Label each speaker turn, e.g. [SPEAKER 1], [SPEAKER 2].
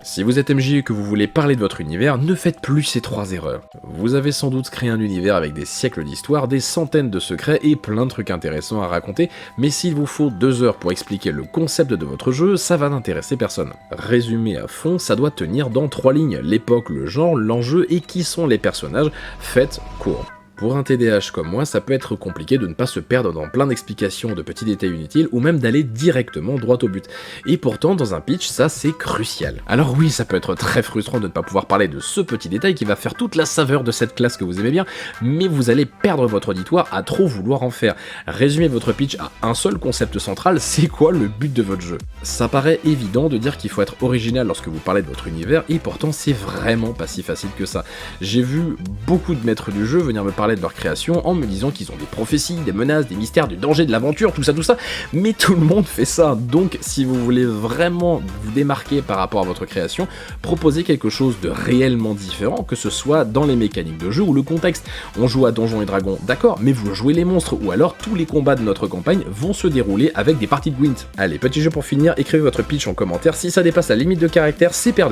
[SPEAKER 1] Si vous êtes MJ et que vous voulez parler de votre univers, ne faites plus ces 3 erreurs. Vous avez sans doute créé un univers avec des siècles d'histoire, des centaines de secrets et plein de trucs intéressants à raconter, mais s'il vous faut 2 heures pour expliquer le concept de votre jeu, ça va n'intéresser personne. Résumé à fond, ça doit tenir dans 3 lignes, l'époque, le genre, l'enjeu et qui sont les personnages, faites court. Pour un TDAH comme moi, ça peut être compliqué de ne pas se perdre dans plein d'explications de petits détails inutiles ou même d'aller directement droit au but. Et pourtant, dans un pitch, ça c'est crucial. Alors oui, ça peut être très frustrant de ne pas pouvoir parler de ce petit détail qui va faire toute la saveur de cette classe que vous aimez bien, mais vous allez perdre votre auditoire à trop vouloir en faire. Résumer votre pitch à un seul concept central, c'est quoi le but de votre jeu? Ça paraît évident de dire qu'il faut être original lorsque vous parlez de votre univers, et pourtant c'est vraiment pas si facile que ça. J'ai vu beaucoup de maîtres du jeu venir me parler de leur création en me disant qu'ils ont des prophéties, des menaces, des mystères, du danger, de l'aventure, tout ça, mais tout le monde fait ça. Donc si vous voulez vraiment vous démarquer par rapport à votre création, proposez quelque chose de réellement différent, que ce soit dans les mécaniques de jeu ou le contexte. On joue à Donjons et Dragons, d'accord, mais vous jouez les monstres, ou alors tous les combats de notre campagne vont se dérouler avec des parties de Gwent. Allez, petit jeu pour finir, écrivez votre pitch en commentaire, si ça dépasse la limite de caractère, c'est perdu.